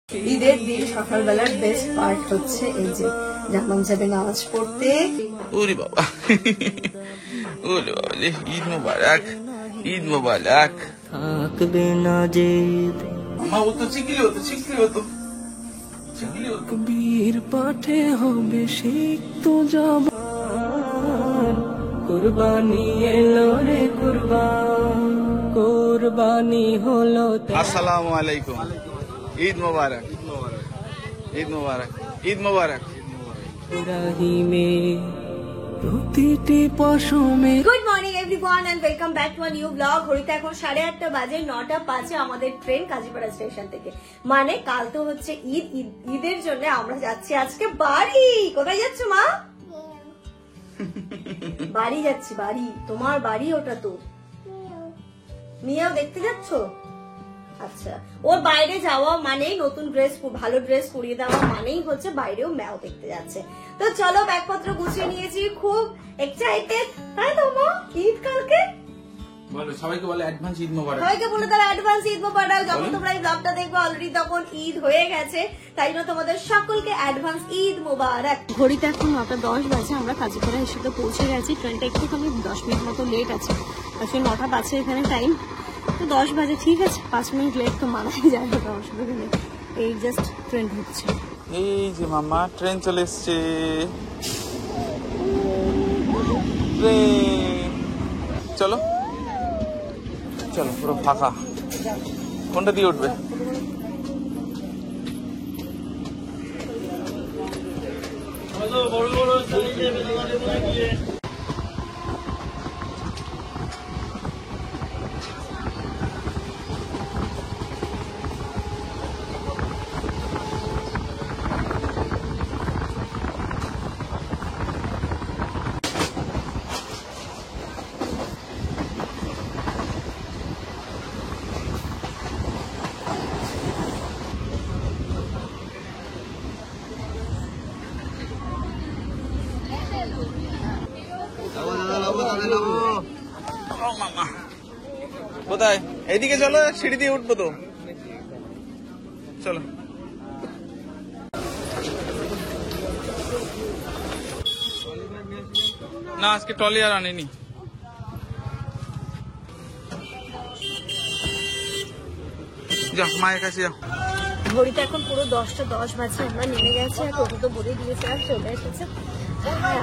ঈদের দিন সকালবেলার বেস্ট পার্ট হচ্ছে এই যে জামাম যাবে নামাজ পড়তে। ওরে বাবা, ওরে বাবা, ঈদ মোবারক, ঈদ মোবারক। থাকবে না জেদ মা ও তো চিকলি হতো, চিকলি হতো, চিকলি হতো। বীর পাঠে হবে সিক্ত জবান, কুরবানি এলো রে কুরবান, কুরবানি হলো। আসসালামু আলাইকুম, ঈদ মোবারক, ঈদ মোবারক, ঈদ মোবারক। রাহিমে প্রতিটি পশমে। Good morning everyone and welcome back to a new blog. ঘড়িতে এখন 8:30 বাজে, 9:05 আমাদের ট্রেন কাজীপাড়া স্টেশন থেকে। মানে কাল তো হচ্ছে ঈদ, ঈদের জন্য আমরা যাচ্ছি আজকে বাড়ি। কোথায় যাচ্ছ মা? বাড়ি যাচ্ছি, বাড়ি। তোমার বাড়ি ওটা তো। মিয়াও দেখতে যাচ্ছ? আচ্ছা, ওর বাইরে যাওয়া মানেই নতুন ড্রেস, ভালো ড্রেস পরিয়ে দেওয়া মানেই হচ্ছে বাইরেও ম্যাও দেখতে যাচ্ছে। তো চলো, ব্যাগপত্র গুছিয়ে নিয়েছি, খুব এক্সাইটেড, তাই তো মা? ঈদ কালকে। বলো সবাইকে, বলে অ্যাডভান্স ঈদ মোবারক। সবাইকে বলে তারা অ্যাডভান্স ঈদ মোবারক। যখন তোমরা এই ব্লগটা দেখবে অলরেডি তখন ঈদ হয়ে গেছে, তাই জন্য তোমাদের সকলকে অ্যাডভান্স ঈদ মোবারক। ঘড়িতে এখন 9:10 বাজে, আমরা কাজীপাড়া এসে তো পৌঁছে গেছি। ট্রেনটা একটুখানি 10 মিনিট মতো লেট আছে, আসলে 9টা বাজে এখানে টাইম, তো 10 বাজে, ঠিক আছে, 5 মিনিট লেট তো মানাই যায় না, অসুবিধা নেই। এই জাস্ট ট্রেন ঢুকছে। এই যে মামা, ট্রেন চলে এসছে, ট্রেন। চলো চলো, পুরো ফাঁকা। কোনটা দিয়ে উঠবে? কোথায়? এইদিকে চলো, সিঁড়ি দিয়ে উঠবো তো। চলো। না, আজকে ট্রলি আর আনিনি। যাও মায়ের কাছে যাও। ঘড়িতে এখন পুরো 10:10 বাজে, আমরা নেমে গেছি, আর টোটো তো বলে দিয়েছে আর চলে এসেছে।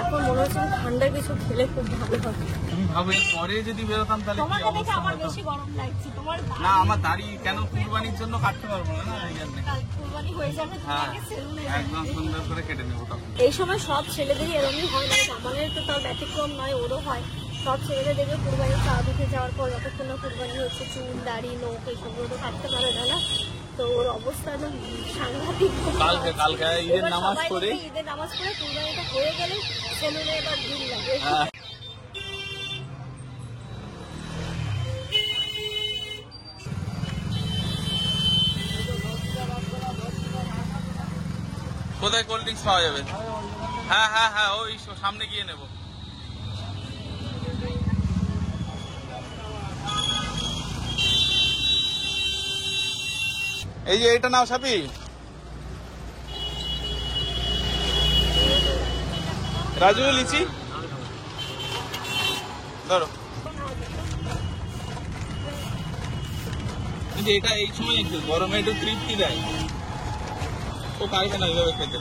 এখন মনে হচ্ছে ঠান্ডা কিছু খেলে খুব ভালো হবে। তুমি ভাবো, এর পরে যদি বেরোতাম তাহলে কি তোমাকে দেখে অবস্থা আমার হতো? বেশি গরম লাগছে। তোমার না, আমার দাড়ি কেন কুরবানির জন্য কাটতে পারবো না, না এই জন্য। কুরবানি হয়ে যাবে, হ্যাঁ, তোমাকে সেলুনে একদম সুন্দর করে কেটে নেবো তখন। এই সময় সব ছেলেদেরই এরকমই হয় না, আমাদের তো তার ব্যতিক্রম নয়, ওরও হয়। সব ছেলেদের দেখবে কুরবানি চা উঠে যাওয়ার পর যতক্ষণ না কুরবানি হচ্ছে চুল দাড়ি নোখ এইসবগুলো তো কাটতে পারে না, না? তো ওর অবস্থা একদম সাংঘাতিক। কালকে ঈদের এবার নামাজ সবাই পড়ে, মিলে ঈদের নামাজ পড়ে কুরবানিটা হয়ে গেলে সেলুনে এবার ভিড় লাগে। কোথায় কোল্ড ড্রিঙ্কস পাওয়া যাবে? হ্যাঁ হ্যাঁ হ্যাঁ, ওই সামনে গিয়ে নেবো। এই যে এটা নাও সাপি, রাজু লিচি ধরো। কিন্তু এটা এই সময় একটু গরমে একটু তৃপ্তি দেয়, ও পারবে না এইভাবে খেতে।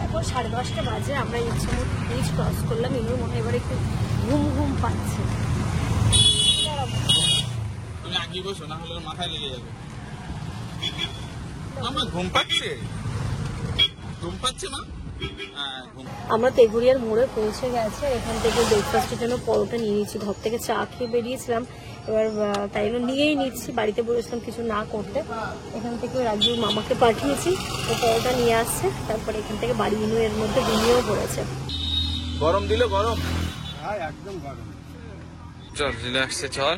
এখন 10:30 বাজে, আমরা ইচ্ছে মতো ব্রিজ ক্রস করলাম। ইনুর মনে এবার একটু ঘুম ঘুম পাচ্ছে। তুমি আগে বসো, না হলে ওর মাথায় লেগে যাবে। আমার ঘুম পাচ্ছে, ঘুম পাচ্ছে মা। হ্যাঁ, আমরা তেঘুরিয়ার মোড়ে পৌঁছে গেছে। এখান থেকে ব্রেকফাস্টের জন্য পরোটা নিয়ে নিচ্ছি, ঘর থেকে চা খেয়ে বেরিয়েছিলাম, এবার তাই জন্য নিয়েই নিচ্ছি। বাড়িতে বলেছিলাম কিছু না করতে, এখান থেকে রাজুর মামাকে পাঠিয়েছি, ও পরোটা নিয়ে আসছে, তারপরে এখান থেকে বাড়ি ইনু এর মধ্যে ঘুমিয়েও পড়েছে। গরম দিল, গরম, হ্যাঁ একদম গরম। চল রিল্যাক্সে চল,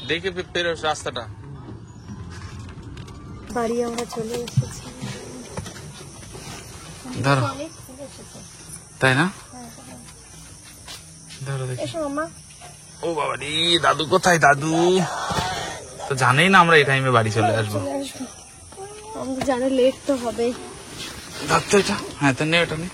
দেখে পেরোস রাস্তাটা। বাড়ি আমরা চলে এসেছি। ধরো অনেক ফুল এসেছে। তাই না? হ্যাঁ, হ্যাঁ। ধরো দেখি। এসো মাম্মা। ও বাবা রে, দাদু কোথায়? দাদু তো জানেই না আমরা এই টাইমে বাড়ি চলে আসবো। চলে আসবো, আমাদের জানে লেট তো হবে। ধরতো এটা, হ্যাঁ তো নে ওটা নে।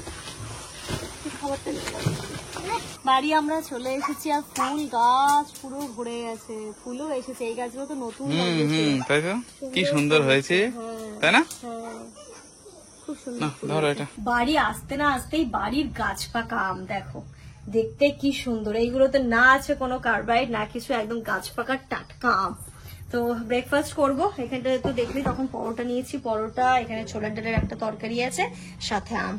বাড়ি আমরা চলে এসেছি আর ফুল গাছ পুরো ভরে গেছে, ফুলও এসেছে। এই গাছগুলো তো নতুন লাগিয়েছে। তাই তো, কি সুন্দর হয়েছে হ্যাঁ, তাই না? হ্যাঁ, খুব সুন্দর। না ধরো এটা। বাড়ি আসতে না আসতেই বাড়ির গাছ পাকা আম দেখো, দেখতে কি সুন্দর। এইগুলোতে না আছে কোনো কার্বাইড না কিছু, একদম গাছ পাকা টাটকা আম। তো ব্রেকফাস্ট করব। এখানটা তো দেখলি তখন পরোটা নিয়েছি, পরোটা, এখানে ছোলার ডালের একটা তরকারি আছে, সাথে আম।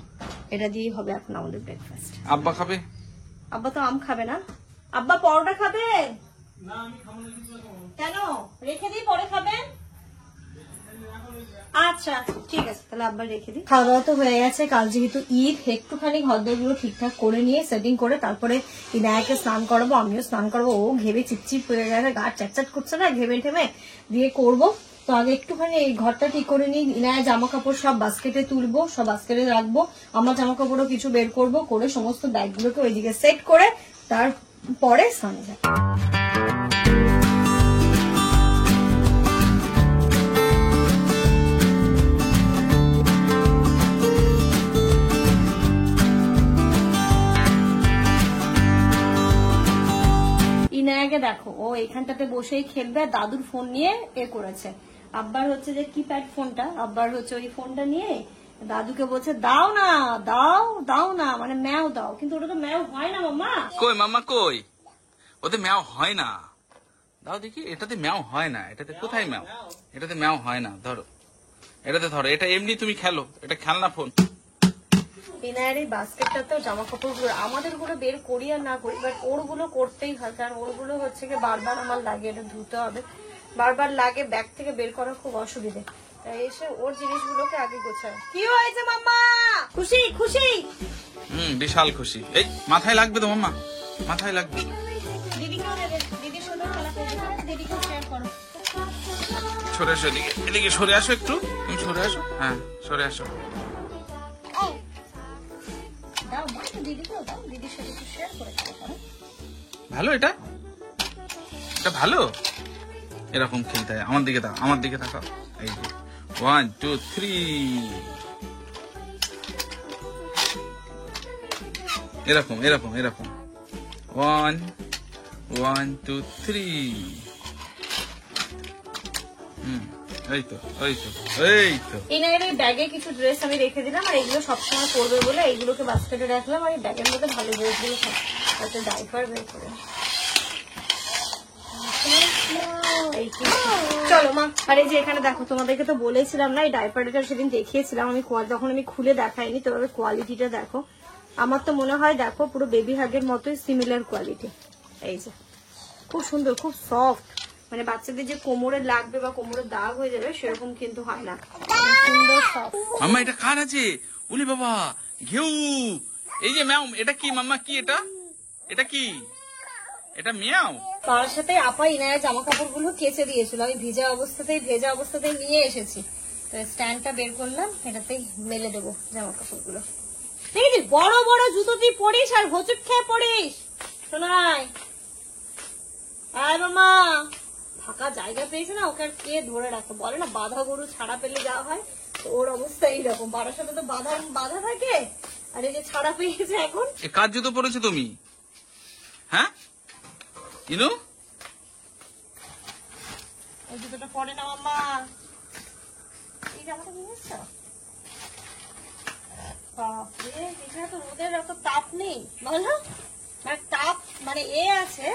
এটা দিয়েই হবে এখন আমাদের ব্রেকফাস্ট। আব্বা খাবে? আব্বা তো আম খাবে না। আব্বা পরোটা খাবে? কেন? রেখে দিই, পরে খাবেন? আচ্ছা ঠিক আছে, তাহলে আব্বা রেখে দিই। খাওয়া দাওয়া তো হয়ে গেছে। কাল যেহেতু ঈদ, একটুখানি ঘরদোরগুলো ঠিকঠাক করে নিয়ে সেটিং করে তারপরে ইনায়াকে স্নান করাবো, আমিও স্নান করবো। ও ঘেবে চিপচিপ হয়ে গেছে, গা চ্যাটচ্যাট করছে না, ঘেমে ঠেমে দিয়ে করবো। তো আগে একটুখানি এই ঘরটা ঠিক করে নিই। ইনায়া জামা কাপড় সব বাস্কেটে তুলবো, সব বাস্কেটে রাখবো। আমার জামা কাপড়ও কিছু বের করবো, করে সমস্ত ব্যাগগুলোকে ওইদিকে সেট করে তারপরে স্নানে যাবো। ইনায়াকে দেখো, ও এখানটাতে বসেই খেলবে, দাদুর ফোন নিয়ে করেছে। আব্বার হচ্ছে যে কিপ্যাড ফোনটা, আব্বার হচ্ছে ওই ফোনটা নিয়ে দাদুকে বলছে দাও না, দাও দাও না, মানে ম্যাও দাও। কিন্তু ওটা তো ম্যাও হয় না মাম্মা। কই মাম্মা কই? ওতে ম্যাও হয় না। দাও দেখি, এটাতে ম্যাও হয় না। এটাতে কোথায় ম্যাও? এটাতে ম্যাও হয় না। ধরো এটাতে, ধরো এটা এমনি তুমি খেলো, এটা খেলনা ফোন। ইনায়ের এই বাস্কেটটাতেও জামা কাপড়গুলো আমাদের গুলো বের করি আর না করি, বাট ওর গুলো করতেই হয়, কারণ ওর গুলো হচ্ছে কি বারবার আমার লাগে, এটা ধুতে হবে, বারবার লাগে, ব্যাগ থেকে বের করা খুব অসুবিধে। তাই এসে ওর জিনিসগুলোকে আগে গোছায়। কি হয়েছে মাম্মা? খুশি খুশি? বিশাল খুশি। এই মাথায় লাগবে তো মাম্মা, মাথায় লাগবে। দিদিকেও দেবে, দিদির সাথে খেলা করবে, দিদিকেও শেয়ার করো। সরে আসো এদিকে, এদিকে সরে আসো একটু, তুমি সরে আসো, হ্যাঁ সরে আসো। দাও মা, দিদিকেও দাও, দিদির সাথে একটু শেয়ার করে খেলা করো। ভালো এটা, এটা ভালো। এরকম খেলতে হয়। আমার দিকে তাকাও, আমার দিকে তাকাও। এই যে 1 2 3, এরকম এরকম এরকম 1 1 2 3। এই তো এই তো এই তো। এনার এই ব্যাগে কিছু ড্রেস আমি রেখে দিলাম, আর এগুলো সবসময় পরবে বলে এইগুলোকে বাস্কেটে রাখলাম, আর এই ব্যাগের মধ্যে ভালো ড্রেসগুলো একটা ডাইপার বের করে। চলো মা। আর এই যে এখানে দেখো, তোমাদেরকে তো বলেছিলাম না, এই ডাইপারটা সেদিন দেখিয়েছিলাম আমি, যখন আমি খুলে দেখাইনি, তবে কোয়ালিটিটা দেখো। আমার তো মনে হয় দেখো পুরো বেবি হাগের মতোই সিমিলার কোয়ালিটি। এই যে খুব সুন্দর, খুব সফট, মানে বাচ্চাদের যে কোমরে লাগবে বা কোমরে দাগ হয়ে যাবে সেরকম কিন্তু হয় না, সুন্দর সফট। মাম্মা এটা কার আছে? উলি বাবা, ঘেউ। এই যে ম্যাও, এটা কি মাম্মা? কি এটা? এটা কি? এটা মিয়াও। তার সাথে আপা ইনায়া জামা কাপড় গুলো কেচে দিয়েছিল, আমি ভেজা অবস্থাতেই নিয়ে এসেছি। তো স্ট্যান্ডটা বের করলাম, এটাতেই মেলে দেবো জামা কাপড় গুলো। দেখেছিস বড় বড় জুতো তুই পরিস আর হোঁচট খেয়ে পড়িস। শোনাই আয় মামা, ফাঁকা জায়গা পেয়েছে না, ওকে আর কে ধরে রাখো? বলে না বাঁধা গরু ছাড়া পেলে যাওয়া হয়, তো ওর অবস্থা এইরকম। বাড়ার সাথে তো বাঁধা থাকে, আর এই যে ছাড়া পেয়েছে এখন। এ কার জুতো পরেছো তুমি? হ্যাঁ ইনু, এই জুতোটা পরে না মাম্মা। এই জামাটা নিয়েছ? বাপরে, এখানে তো রোদের এত তাপ নেই বলো, মানে তাপ মানে আছে,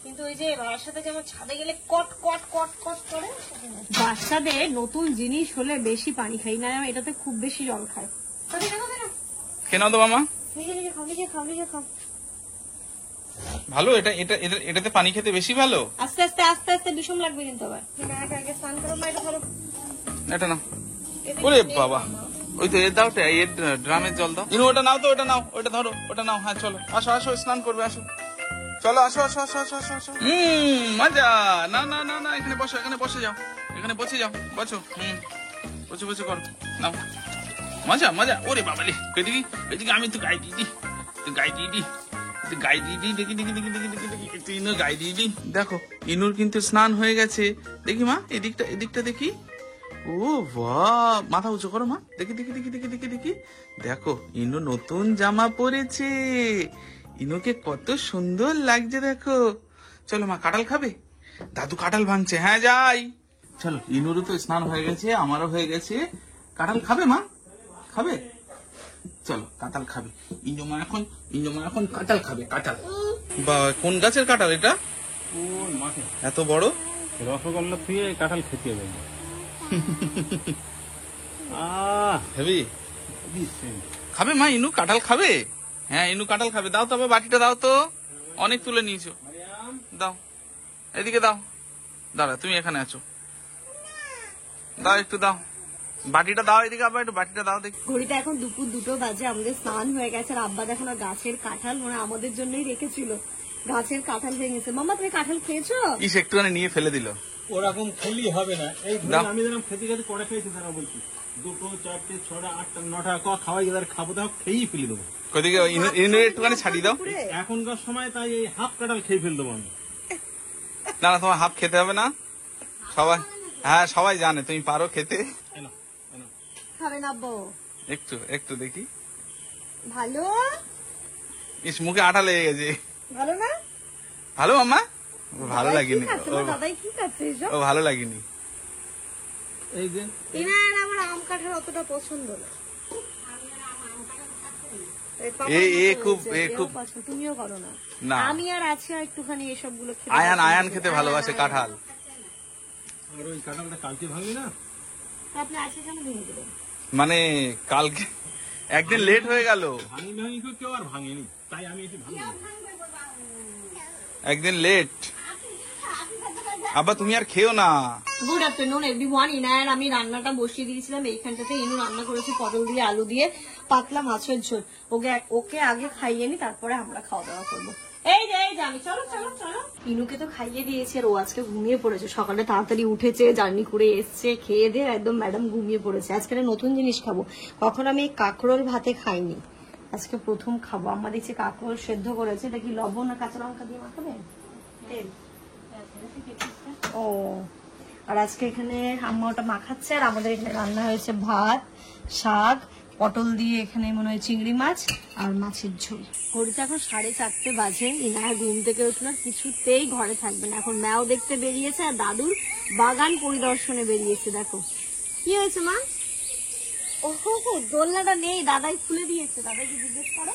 কিন্তু ওই যে বাবার সাথে যেমন ছাদে গেলে কট কট কট কট করে। বাচ্চাদের নতুন জিনিস হলে বেশি পানি খাই না, এটাতে খুব বেশি জল খায়। কেন তো মামা? নিজে খাও। ভালো এটা, এটাতে পানি খেতে বেশি ভালো। আস্তে আস্তে বিষম লাগবে কিন্তু আবার। আগে স্নান করো মা, এটা ধরো। এটা নাও। ওরে বাবা, ওই তো এর দাও, এর ড্রামের জল দাও। ইনু ওটা নাও তো, ওটা নাও, ওটা ধরো, ওটা নাও। হ্যাঁ চলো, আসো আসো, স্নান করবে, আসো চলো, আসো আসো আসো আসো আসো আসো। মজা। না না না না, এখানে বসো, এখানে বসে যাও, এখানে বসে যাও, বসো। বসে করো, নাও মজা মজা। ওরে বাবালে, এদিকে এদিকে আমি তো গায়ে দিয়ে দিই, তো গায়ে দিয়ে দিই, গায়ে দিয়ে দিই। দেখি দেখি দেখি দেখি দেখি দেখি, একটু ইনুর গায়ে দিয়ে দিই। দেখো ইনুর কিন্তু স্নান হয়ে গেছে। দেখি মা, এদিকটা এদিকটা দেখি। ও বাহ, মাথা উঁচু করো মা। দেখি দেখি দেখি দেখি দেখি দেখি। দেখো ইনু নতুন জামা পরেছে, ইনুকে কত সুন্দর লাগছে দেখো। চলো মা, কাঁঠাল খাবে? দাদু কাঁঠাল ভাঙছে। হ্যাঁ যাই। চলো, ইনুরও তো স্নান হয়ে গেছে, আমারও হয়ে গেছে। কাঁঠাল খাবে মা? খাবে? চলো কাঁঠাল খাবে। ইনুমা এখন কাঁঠাল খাবে। কাঁঠাল বা কোন গাছের কাঁঠাল এটা? এত বড় রসগোল্লা দিয়ে কাঁঠাল খেতে হবে। হেবি খাবে মা? ইনু কাঁঠাল খাবে? হ্যাঁ ইনু কাঁঠাল খাবে। দাও তবে বাটিটা দাও তো, অনেক তুলে নিয়েছো। দাও, এদিকে দাও। দাঁড়া, তুমি এখানে আছো, দাও একটু দাও, বাটিটা দাও এদিকে। আবার একটু বাটিটা দাও দেখি। ঘড়িতে এখন দুপুর 2টো বাজে, আমাদের স্নান হয়ে গেছে। আর আব্বা দেখো না গাছের কাঁঠাল মানে আমাদের জন্যই রেখেছিল, গাছের কাঁঠাল ভেঙেছে। মামা তুমি কাঁঠাল খেয়েছো? ইস একটুখানি নিয়ে ফেলে দিল। ওরকম খেলেই হবে না। এই দাও। আমি যেরকম খেতে খেতে পরে খেয়েছি তারা বলছি 2, 4, 6, 8, 9টা খাওয়াই যাদের খাবো তাও খেয়েই ফেলে দেবো। ওইদিকে ইনু একটুখানি ছাড়িয়ে দাও। এখনকার সময় তাই এই হাফ কাঁঠাল খেয়ে ফেল দেবো আমি। না না, তোমার হাফ খেতে হবে না। সবাই, হ্যাঁ সবাই জানে তুমি পারো খেতে। এনো, এনো। খাবে না আব্বু? একটু একটু দেখি। ভালো? ইস মুখে আঠা লেগে গেছে। ভালো না? ভালো মাম্মা? ভালো লাগেনি। দাদাই কি খাচ্ছে এসব? ও ভালো লাগেনি। এই যে এনার আমার আম কাঁঠাল অতটা পছন্দ না। খুব তুমিও করো না? না। আমি আর আছি আর একটুখানি এসব গুলো আয়ান খেতে ভালোবাসে কাঁঠাল। আর ওই কাঁঠালটা কালকে ভাঙলি না? আপনি আজকে কেন ভেঙে দেবেন? মানে কালকে একদিন লেট হয়ে গেল, ভাঙি কেউ আর ভাঙেনি, তাই আমি একটু ভাঙি। একদিন লেট। আব্বা তুমি আর খেও না। Good afternoon everyone. ইনায়ার আমি রান্নাটা বসিয়ে দিয়েছিলাম এইখানটাতে। ইনু রান্না করেছে পটল দিয়ে আলু দিয়ে পাতলা মাছের ঝোল। ওকে আগে খাইয়ে নি, তারপরে আমরা খাওয়া দাওয়া করবো। এই যে আমি চলো চলো চলো। ইনুকে তো খাইয়ে দিয়েছে আর ও আজকে ঘুমিয়ে পড়েছে। সকালে তাড়াতাড়ি উঠেছে, জার্নি করে এসছে, খেয়ে দিয়ে একদম ম্যাডাম ঘুমিয়ে পড়েছে। আজকে নতুন জিনিস খাবো, কখন আমি কাঁকরোল ভাতে খাইনি, আজকে প্রথম খাবো। আম্মা দেখছি কাঁকরোল সেদ্ধ করেছে, এটা কি লবণ না কাঁচা লঙ্কা দিয়ে মাখাবে? তেল। ও, আর আজকে এখানে আম্মা ওটা মাখাচ্ছে। আর আমাদের এখানে রান্না হয়েছে ভাত, শাক, পটল দিয়ে এখানে মনে হয় চিংড়ি মাছ আর মাছের ঝোল। ঘড়িতে এখন 4:30 বাজে। ইনায়া ঘুম থেকে উঠলো, কিছুতেই ঘরে থাকবে না। এখন ম্যাও দেখতে বেরিয়েছে আর দাদুর বাগান পরিদর্শনে বেরিয়েছে। দেখো কি হয়েছে মা? ওহো, দোলনাটা নেই, দাদাই খুলে দিয়েছে। দাদাকে জিজ্ঞেস করো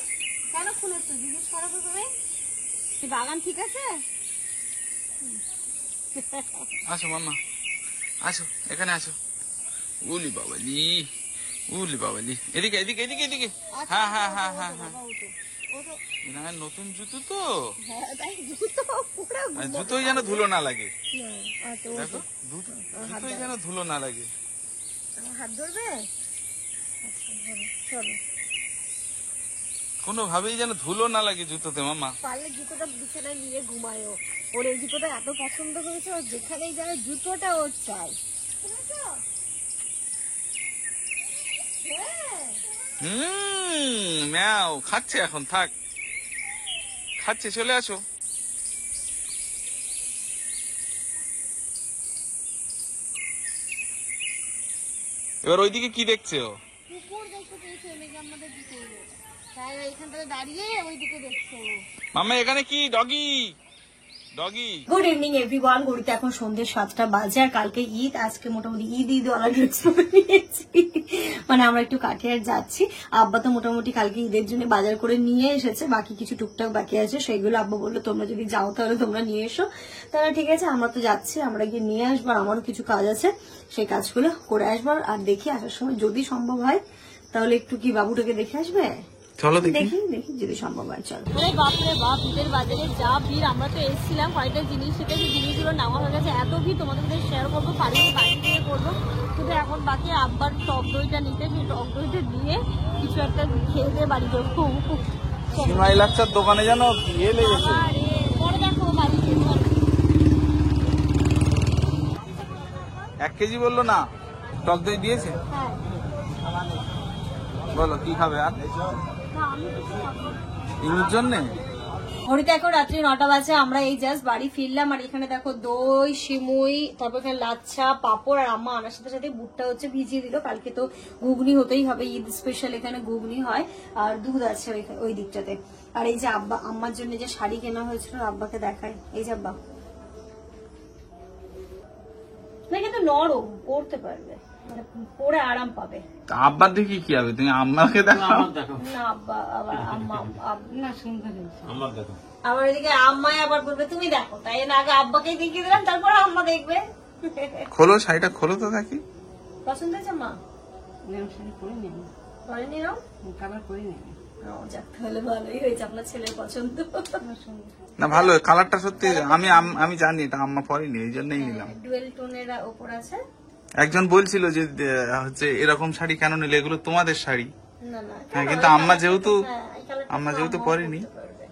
কেন খুলেছো, জিজ্ঞেস করো তো তুমি। বাগান ঠিক আছে? আসো মাম্মা, আসো এখানে আসো। উলি বাবালি, এদিকে এদিকে এদিকে এদিকে। হ্যাঁ হ্যাঁ হ্যাঁ হ্যাঁ হ্যাঁ। নতুন জুতো তো, জুতোই যেন ধুলো না লাগে। দেখো জুতোই যেন ধুলো না লাগে। হাত ধরবে? চলো। কোনোভাবেই যেন ধুলো না লাগে জুতোতে মাম্মা। পারলে জুতোটা বিছানায় নিয়ে ঘুমায়ও। ওর এই জুতোটা এত পছন্দ হয়েছে, ওর যেখানেই যায় জুতোটা ওর চাই। ম্যাও খাচ্ছে এখন, থাক খাচ্ছে, চলে আসো। এবার ওইদিকে কি দেখছে ও? কুকুর দেখতে পেয়েছে, আমাদের কুকুর, তাই এইখানটাতে দাঁড়িয়ে ওইদিকে দেখছে। মাম্মা এখানে কি ডগি? Good evening everyone. ঘড়িতে এখন সন্ধ্যে 7টা বাজে। আর কালকে ঈদ, আজকে মোটামুটি ঈদওয়ালা ড্রেস পরে নিয়েছি। মানে আমরা একটু কাঠিয়ার যাচ্ছি। আব্বা তো মোটামুটি কালকে ঈদের জন্য বাজার করে নিয়ে এসেছে, বাকি কিছু টুকটাক বাকি আছে সেগুলো আব্বা বললো তোমরা যদি যাও তাহলে তোমরা নিয়ে এসো। তাহলে ঠিক আছে, আমরা তো যাচ্ছি, আমরা গিয়ে নিয়ে আসবো। আমারও কিছু কাজ আছে, সেই কাজগুলো করে আসবার। আর দেখি আসার সময় যদি সম্ভব হয় তাহলে একটু কি বাবুটাকে দেখে আসবে। চলো দেখি যদি সম্ভব হয়। চলো। বাপরে বাপ, ঈদের বাজারে যা ভিড়। আমরা তো এসেছিলাম কয়েকটা জিনিস শিখেছি, জিনিসগুলো নেওয়া হয়ে গেছে। এত ভিড় তোমাদের সাথে শেয়ার করবো, পারিনি বাড়ি থেকে করবো। কিন্তু এখন বাকি আব্বার টক দইটা নিতে, সেই টক দইটা দিয়ে কিছু একটা খেয়ে দিয়ে বাড়ি যাবো। সিমাই লাচ্চার দোকানে যেন ইয়ে লেগেছে। পরে দেখো বাড়ি খেতে 1 কেজি বললো না, টক দই দিয়েছে। হ্যাঁ বলো কি খাবে আর ইনুর জন্যে? ঘড়িতে এখন রাত্রি 9টা বাজে, আমরা এই জাস্ট বাড়ি ফিরলাম। আর এখানে দেখো দই, সিমুই, তারপর এখানে লাচ্ছা, পাপড়, আর আম্মা আনার সাথে সাথে বুটটা হচ্ছে ভিজিয়ে দিল। কালকে তো ঘুগনি হতেই হবে, ঈদ স্পেশাল এখানে ঘুগনি হয়। আর দুধ আছে ওই দিকটাতে। আর এই যে আব্বা আম্মার জন্য যে শাড়ি কেনা হয়েছিল, আব্বাকে দেখায়। এই যে আব্বা, না কিন্তু নরম, পরতে পারবে, মানে পরে আরাম পাবে। আব্বার দেখি কি হবে, তুমি আম্মাকে দেখো। আমার দেখো, না আব্বা, আবার আম্মা না সুন্দর। আমার দেখো। আমার এদিকে আম্মাই আবার বলবে তুমি দেখো, তাই না আগে আব্বাকেই দেখিয়ে দিলাম, তারপর আম্মা দেখবে। খোলো শাড়িটা, খোলো তো দেখি। পছন্দ হয়েছে মা? করেনি নাও? যাক, তাহলে ভালোই হয়েছে, আপনার ছেলের পছন্দ। না ভালো, কালারটা সত্যি আমি জানি এটা আম্মা পরেনি, এই জন্যই নিলাম। ডুয়েল টোনের ওপর আছে। একজন বলছিল যে হচ্ছে এরকম শাড়ি কেন নিলে, এগুলো তোমাদের শাড়ি। না না, হ্যাঁ, কিন্তু আম্মা যেহেতু এই কালারটা আম্মা যেহেতু আম্মাও পরেনি। পরতে পারবে।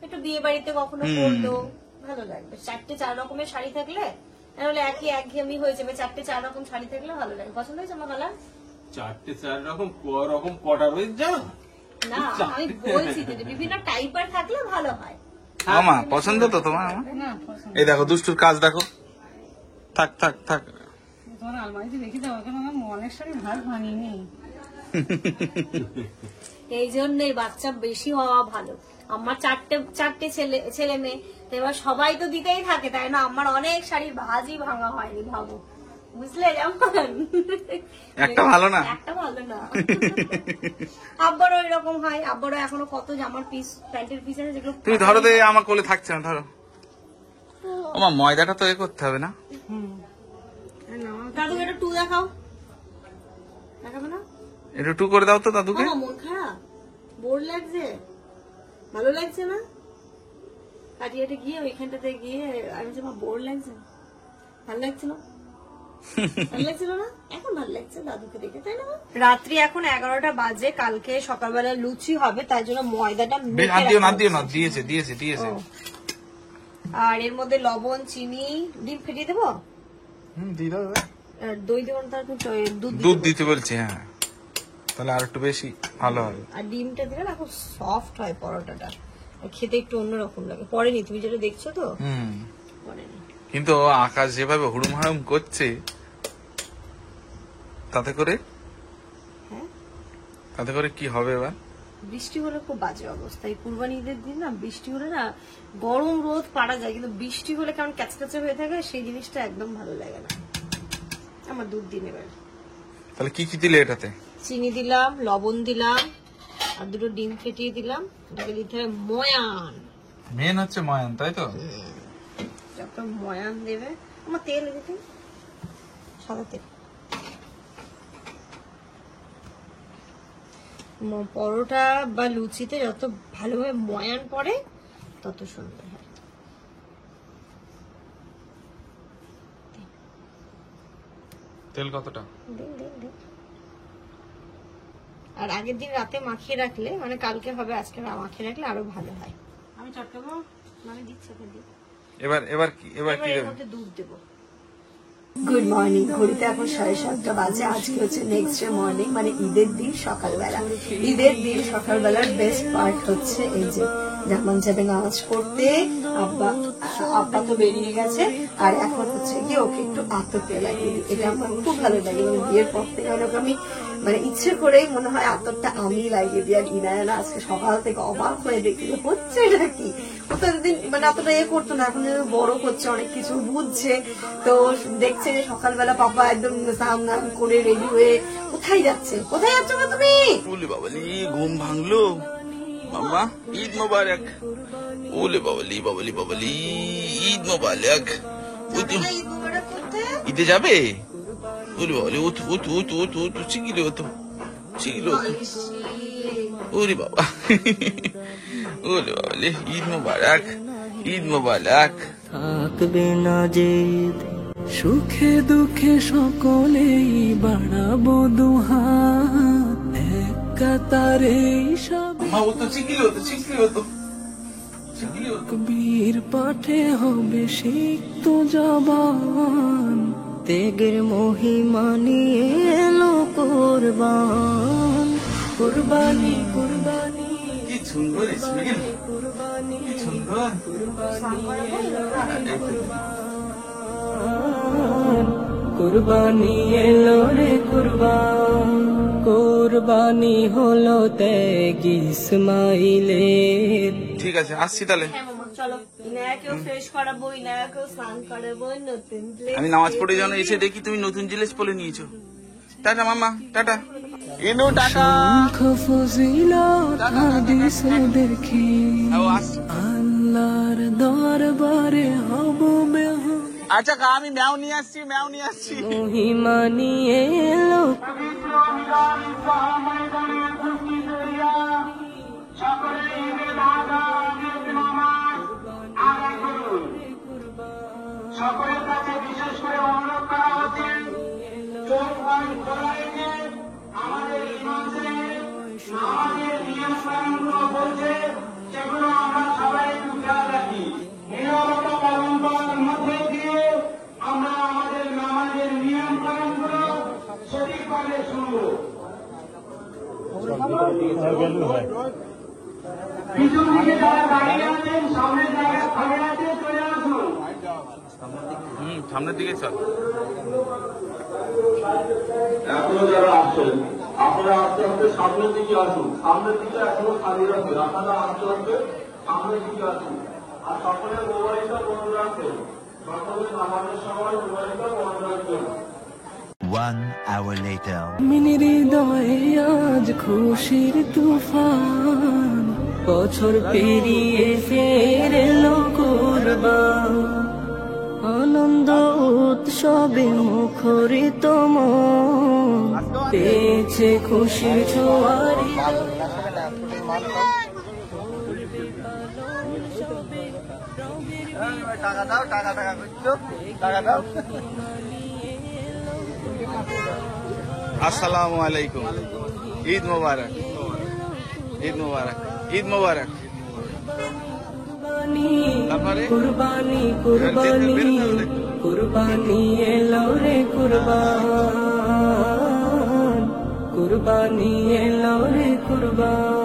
একটু বিয়ে বাড়িতে কখনো পরলো ভালো লাগবে। 4 রকমের শাড়ি থাকলে, তাহলে একঘেয়েমি হয়ে যাবে। 4 রকম শাড়ি থাকলে ভালো লাগে। পছন্দ হয়েছে আমার কালার? 4 রকম কটা রয়েছে জানো? না, আমি বলছি তো যে বিভিন্ন টাইপের থাকলে ভালো হয়। আমা পছন্দ তো তোমার? আমার এই দেখো দুষ্টুর কাজ দেখো। থাক থাক থাক, তোমার আলমারিতে রেখে দাও, এখন আমার মনের সাথে ভাগ ভাঙিনি। এই জন্যই বাচ্চা বেশি হওয়া ভালো। আমার 4টে ছেলে মেয়ে, তো এবার সবাই তো দিতেই থাকে, তাই না? আমার অনেক শাড়ির ভাজই ভাঙা হয়নি, ভাবো, বুঝলে? যেমন একটা ভালো না, একটা ভালো না। আব্বারও এরকম হয়, আব্বারও এখনো কত জামার পিস, প্যান্টের পিস আছে যেগুলো। তুমি ধরো তো, আমার কোলে থাকছে না, ধরো। আমার ময়দাটা তো এ করতে হবে না? দাদু এটা 2 দেখাও, দেখাবে না? একটু টু করে দাও তো দাদুকে। আমার মন খারাপ, বোর লাগছে, ভালো লাগছে না? কাটিয়াতে গিয়ে ওইখানটাতে গিয়ে আমি যে আমার বোর লাগছে, ভালো লাগছে না? ভালো লাগছিল না? এখন ভালো লাগছে দাদুকে দেখে, তাই না? রাত্রি এখন 11টা বাজে। কালকে সকালবেলা লুচি হবে, তাই জন্য ময়দাটা মেখে রাখা হচ্ছে। দিয়েছে। আর এর মধ্যে লবণ, চিনি, ডিম ফেটিয়ে দেবো। দিয়ে দাও। আর দই দেবো না, তার দুধ দিতে বলছি, হ্যাঁ, তাহলে আর একটু বেশি ভালো হবে। আর ডিমটা দিলে না খুব সফট হয় পরোটাটা, আর খেতে একটু অন্যরকম লাগে। পরেনি, তুমি যেটা দেখছো তো পরেনি। কিন্তু আকাশ যেভাবে হুড়ুম হাড়ুম করছে, তাতে করে কি হবে এবার? বৃষ্টি হলে খুব বাজে অবস্থা। এই কুরবানি ঈদের দিন না বৃষ্টি হলে না, গরম রোদ পারা যায়, কিন্তু বৃষ্টি হলে কেমন ক্যাচক্যাচে হয়ে থাকে, সেই জিনিসটা একদম ভালো লাগে না। আমার দুধ দিন এবার। তাহলে কি কি দিলে এটাতে? চিনি দিলাম, লবণ দিলাম, আর 2টো ডিম ফেটিয়ে দিলাম। এটাকে দিতে হবে ময়ান। মেন হচ্ছে ময়ান, তাই তো? যত ময়ান দেবে। আমার তেল দিতে, সাদা তেল। পরোটা বা লুচিতে যত ভালোভাবে ময়ান পড়ে তত সুন্দর হয়। তেল কতটা? আর আগের দিন রাতে মাখিয়ে রাখলে, মানে কালকে হবে, আজকে মাখিয়ে রাখলে আরো ভালো হয়। আমি চটকাবো, মানে দিচ্ছি ওকে। এবার কি এর মধ্যে দুধ দেবো। গুড মর্নিং, ঘড়িতে এখন 7:30 বাজে। আজকে হচ্ছে নেক্সট ডে মর্নিং, মানে ঈদের দিন সকালবেলা। ঈদের দিন সকালবেলার বেস্ট পার্ট হচ্ছে এই যে জামান যাবে নামাজ পড়তে, আব্বা তো বেরিয়ে গেছে, আর এখন হচ্ছে কি ওকে একটু আতরটা লাগিয়ে দিই। এটা আমার খুব ভালো লাগে, মানে বিয়ের পর থেকে ওকে আমি মানে ইচ্ছে করেই মনে হয় আতরটা আমি লাগিয়ে দিই। আর ইনায়না আজকে সকাল থেকে অবাক হয়ে দেখছিল হচ্ছে এটা কি। ও তো এতদিন মানে অতটা করতো না, এখন বড় হচ্ছে, অনেক কিছু বুঝছে, তো দেখছে যে সকালবেলা পাপা একদম স্নান করে রেডি হয়ে কোথায় যাচ্ছে না তুমি? ওলে বাবালি, ঘুম ভাঙলো মামা। ঈদ মোবারক। ওলে বাবালি ঈদ মোবারক। ঈদে যাবে? ওলে বাবালি, উঠ চিকিলে ওরে বাবা। ওলে বাবালি, ঈদ মোবারক। থাকবে না জেদ, সুখে দুঃখে সকলেই বাড়াবো দুহাত, এক কাতারে সব বীর পাঠে হবে সিক্ত জবান, তেগের মহিমা নিয়ে লোক কুরবান কুরবানি কুরবানি কি সুন্দর স্মেল, কি সুন্দর। কুরবানি এলো রে কুরবান কুরবানি হলো ত্যাগ ইসমাইলের। ঠিক আছে, আসছি তাহলে। হ্যাঁ মামা চলো, ইনায়াকেও ফ্রেশ করাবো, ইনায়াকেও স্নান করাবো, নতুন dress আমি নামাজ পড়ে যেন এসে দেখি তুমি নতুন জিনিস পরে নিয়েছো। টাটা মামা, টাটা। ইনু টাটা। ফজিলত হাদিসে দেখি ও আসছি। আল্লাহর দরবারে হব মেহমান আচ্ছা আমি ম্যাও নিয়ে আসছি, ম্যাও নিয়ে আসছি। মহিমা নিয়ে এলো সকলের কাছে বিশেষ করে অনুরোধ করা হচ্ছে চোখ বন্ধ করে রেখে আমাদের ইমামে নামাজের নিয়ম কানুনগুলো বলছে সেগুলো আমরা সবাই একটু খেয়াল রাখি। নিরবতা পালন করার মধ্যে দিয়ে আমরা আমাদের নামাজের নিয়ম কানুনগুলো সঠিকভাবে শুনবো। পিছন দিকে যারা দাঁড়িয়ে আছেন, সামনের জায়গায় খাবে আছে, চলে আসুন। সামনের দিকে চল। এখনো যারা আসছেন আপনারা আস্তে আস্তে সামনের দিকে আসুন, সামনের দিকে এখনো খালি রাখবেন, আপনারা আস্তে আস্তে সামনের দিকে আসুন। আর সকলের মোবাইলটা বন্ধ রাখবেন, সকলের নামাজের সময় মোবাইলটা বন্ধ রাখবেন। 1 hour later. মিনির হৃদয়ে আজ খুশির তুফান বছর পেরিয়ে ফের এলো কুরবান আনন্দ উৎসবে মুখরিত মন পেয়েছে খুশির ছোঁয়ারি আসসালামু আলাইকুম। ঈদ মোবারক, ঈদ মোবারক, ঈদ মোবারক। তারপরে কুরবানি কুরবানি কুরবানি এলো রে কুরবান কুরবানি এলো রে কুরবান